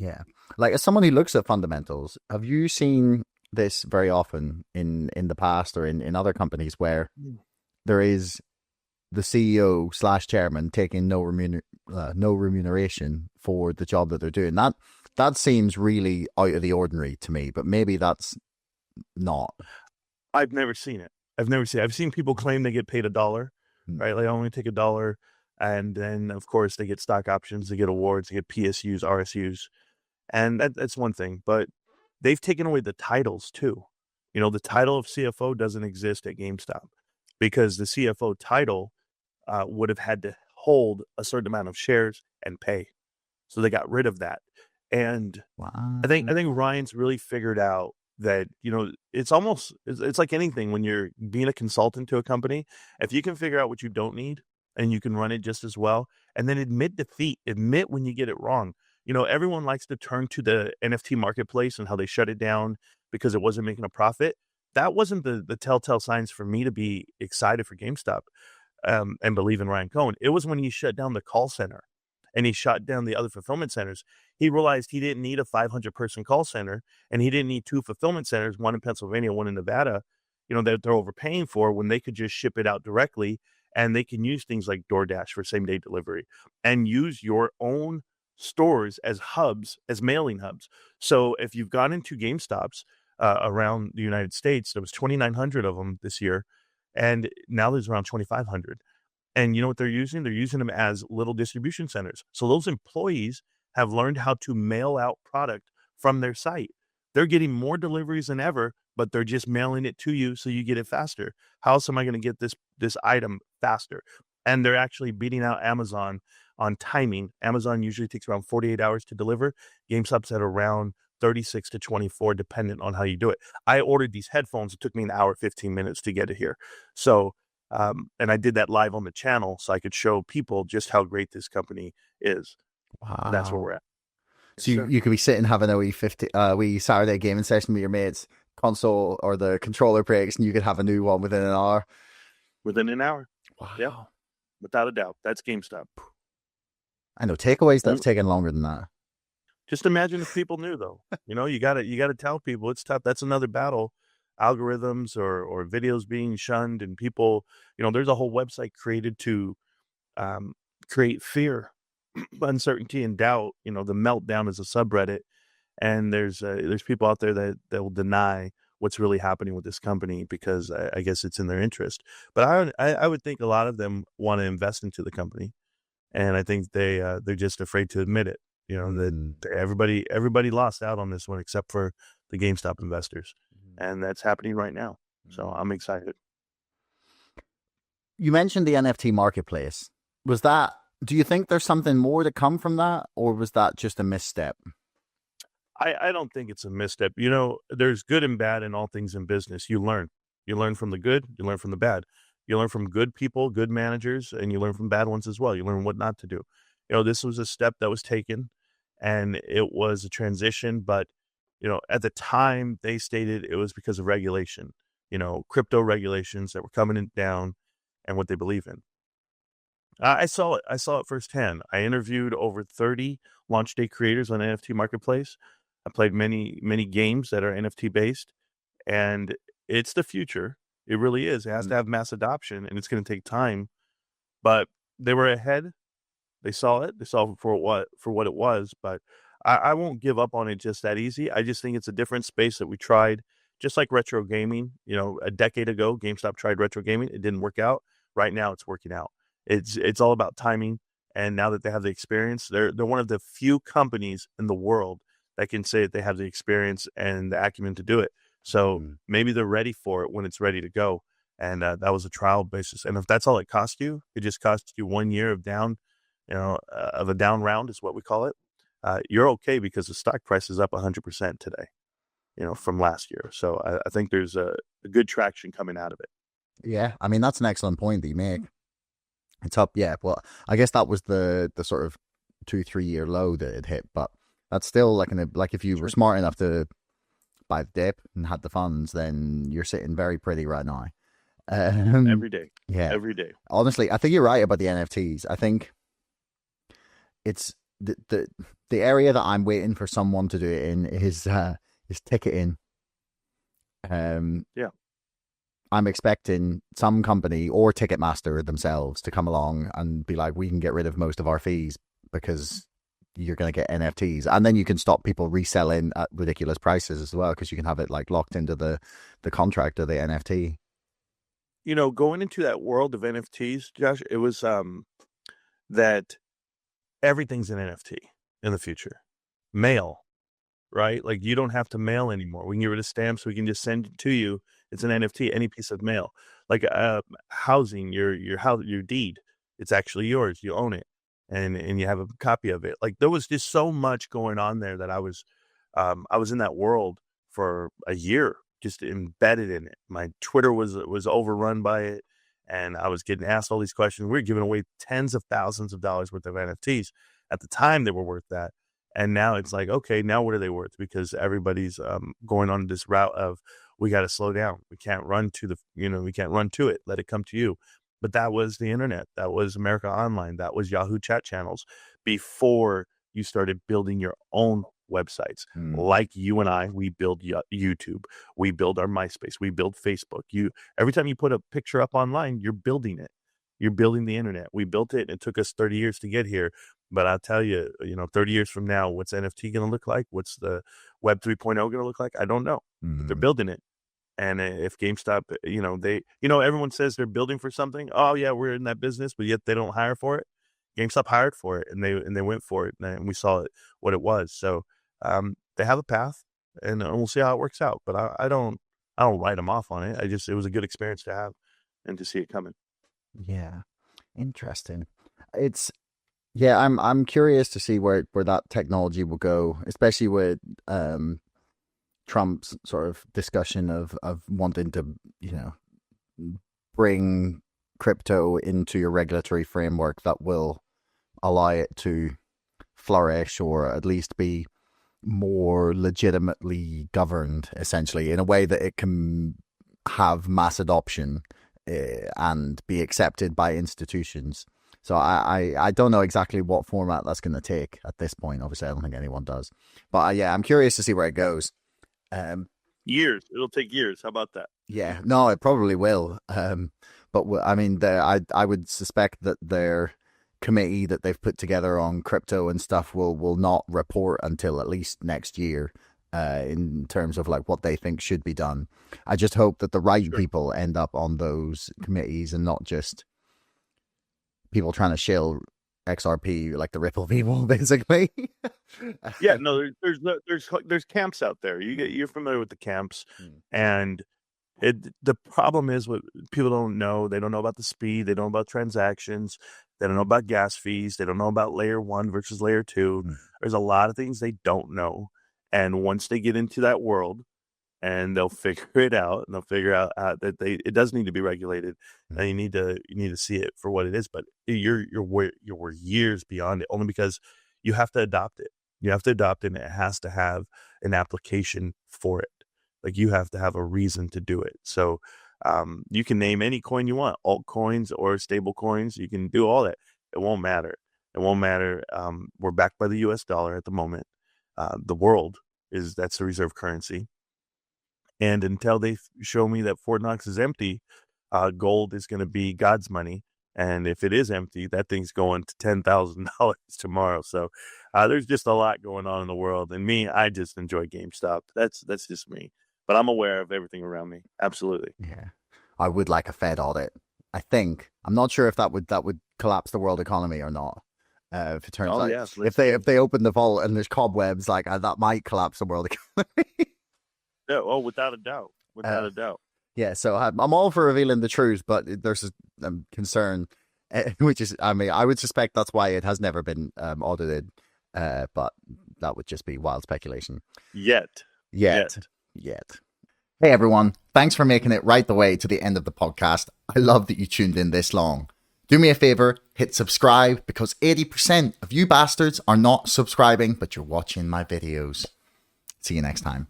Yeah. Like, as someone who looks at fundamentals, have you seen this very often in the past or in other companies where there is the CEO slash chairman taking no remuneration for the job that they're doing? That seems really out of the ordinary to me, but maybe that's not. I've never seen it. I've seen people claim they get paid $1, right? Like, I only take $1. And then, of course, they get stock options, they get awards, they get PSUs, RSUs. And that's one thing. But they've taken away the titles, too. The title of CFO doesn't exist at GameStop because the CFO title would have had to hold a certain amount of shares and pay. So they got rid of that. And Wow. I think Ryan's really figured out that, it's like anything when you're being a consultant to a company. If you can figure out what you don't need and you can run it just as well, and then admit defeat, admit when you get it wrong. Everyone likes to turn to the NFT marketplace and how they shut it down because it wasn't making a profit. That wasn't the telltale signs for me to be excited for GameStop and believe in Ryan Cohen. It was when he shut down the call center and he shut down the other fulfillment centers. He realized he didn't need a 500-person call center, and he didn't need 2 fulfillment centers, one in Pennsylvania, one in Nevada, that they're overpaying for, when they could just ship it out directly, and they can use things like DoorDash for same-day delivery and use your own stores as hubs, as mailing hubs. So if you've gone into GameStops around the United States, there was 2,900 of them this year, and now there's around 2,500. And you know what they're using? They're using them as little distribution centers. So those employees have learned how to mail out product from their site. They're getting more deliveries than ever, but they're just mailing it to you so you get it faster. How else am I going to get this item faster? And they're actually beating out Amazon on timing. Amazon usually takes around 48 hours to deliver. GameStop's at around 36 to 24, dependent on how you do it. I ordered these headphones. It took me an hour, 15 minutes to get it here. So, and I did that live on the channel so I could show people just how great this company is. Wow. That's where we're at. So you could be sitting having a wee Saturday gaming session with your mates, console or the controller breaks, and you could have a new one within an hour. Within an hour. Wow. Yeah. Without a doubt. That's GameStop. I know takeaways that's taken longer than that. Just imagine if people knew, though. You gotta tell people it's tough. That's another battle. Algorithms or videos being shunned, and people, there's a whole website created to create fear, uncertainty, and doubt. The Meltdown is a subreddit, and there's people out there that will deny what's really happening with this company because I guess it's in their interest. But I would think a lot of them want to invest into the company, and I think they're just afraid to admit it. That everybody lost out on this one except for the GameStop investors, and that's happening right now. So I'm excited. You mentioned the NFT marketplace. Do you think there's something more to come from that, or was that just a misstep? I don't think it's a misstep. There's good and bad in all things in business. You learn from the good, you learn from the bad. You learn from good people, good managers, and you learn from bad ones as well. You learn what not to do. This was a step that was taken, and it was a transition. But, at the time they stated it was because of regulation, crypto regulations that were coming down and what they believe in. I saw it. I saw it firsthand. I interviewed over 30 launch day creators on NFT Marketplace. I played many, many games that are NFT based, and it's the future. It really is. It has to have mass adoption, and it's going to take time. But they were ahead. They saw it. They saw it for what it was. But I won't give up on it just that easy. I just think it's a different space that we tried, just like retro gaming. A decade ago, GameStop tried retro gaming. It didn't work out. Right now, it's working out. It's all about timing. And now that they have the experience, they're one of the few companies in the world that can say that they have the experience and the acumen to do it. So maybe they're ready for it when it's ready to go. And that was a trial basis. And if that's all it cost you, it just cost you 1 year of down, of a down round is what we call it. You're okay because the stock price is up 100% today, from last year. So I think there's a good traction coming out of it. Yeah. I mean, that's an excellent point that you make. It's up. Yeah. Well, I guess that was the sort of 2-3 year low that it hit, but that's still like if you were smart enough to buy the dip and had the funds, then you're sitting very pretty right now. Every day. Yeah. Every day. Honestly, I think you're right about the NFTs. I think it's the area that I'm waiting for someone to do it in is ticketing. Yeah. I'm expecting some company or Ticketmaster themselves to come along and be like, we can get rid of most of our fees because you're going to get NFTs. And then you can stop people reselling at ridiculous prices as well, because you can have it like locked into the contract of the NFT. You know, going into that world of NFTs, Josh, it was that everything's an NFT in the future. Mail, right? Like, you don't have to mail anymore. We can get rid of stamps. We can just send it to you. It's an NFT, any piece of mail. Like housing, your house, your deed. It's actually yours. You own it, and you have a copy of it. Like, there was just so much going on there that I was in that world for a year, just embedded in it. My Twitter was overrun by it, and I was getting asked all these questions. We were giving away tens of thousands of dollars worth of NFTs. At the time, they were worth that. And now it's like, okay, now what are they worth? Because everybody's going on this route of, we got to slow down. We can't run to we can't run to it. Let it come to you. But that was the internet. That was America Online. That was Yahoo chat channels before you started building your own websites. Like you and I, we build YouTube. We build our MySpace. We build Facebook. Every time you put a picture up online, you're building it. You're building the internet. We built it, and it took us 30 years to get here. But I'll tell you, 30 years from now, what's NFT going to look like? What's the Web 3.0 going to look like? I don't know. But they're building it. And if GameStop, everyone says they're building for something. Oh yeah, we're in that business, but yet they don't hire for it. GameStop hired for it, and they went for it, and we saw what it was. So they have a path, and we'll see how it works out. But I don't write them off on it. It was a good experience to have and to see it coming. Yeah, interesting. I'm curious to see where that technology will go, especially with Trump's sort of discussion of wanting to, bring crypto into your regulatory framework that will allow it to flourish, or at least be more legitimately governed, essentially, in a way that it can have mass adoption and be accepted by institutions. So I don't know exactly what format that's going to take at this point. Obviously, I don't think anyone does. But I'm curious to see where it goes. Years. It'll take years. How about that? Yeah, no, it probably will. But I mean, I would suspect that their committee that they've put together on crypto and stuff will not report until at least next year. In terms of like what they think should be done. I just hope that the right people end up on those committees and not just people trying to shill XRP like the Ripple people, basically. Yeah, no, there's camps out there. You're familiar with the camps, and the problem is what people don't know. They don't know about the speed. They don't know about transactions. They don't know about gas fees. They don't know about layer 1 versus layer 2. There's a lot of things they don't know. And once they get into that world, and they'll figure it out, and they'll figure out that it does need to be regulated, and you need to see it for what it is. But you're years beyond it, only because you have to adopt it. You have to adopt it, and it has to have an application for it. Like, you have to have a reason to do it. So you can name any coin you want, altcoins or stable coins. You can do all that. It won't matter. It won't matter. We're backed by the US dollar at the moment. The world that's the reserve currency. And until they show me that Fort Knox is empty, gold is going to be God's money. And if it is empty, that thing's going to $10,000 tomorrow. So there's just a lot going on in the world. And me, I just enjoy GameStop. That's just me. But I'm aware of everything around me. Absolutely. Yeah. I would like a Fed audit. I think. I'm not sure if that would collapse the world economy or not. If it turns out, yes, if they open the vault and there's cobwebs, like that might collapse the world economy. Yeah, without a doubt. Without a doubt. Yeah, so I'm all for revealing the truth, but there's a concern, which is, I mean, I would suspect that's why it has never been audited, but that would just be wild speculation. Yet. Hey, everyone. Thanks for making it right the way to the end of the podcast. I love that you tuned in this long. Do me a favor, hit subscribe, because 80% of you bastards are not subscribing, but you're watching my videos. See you next time.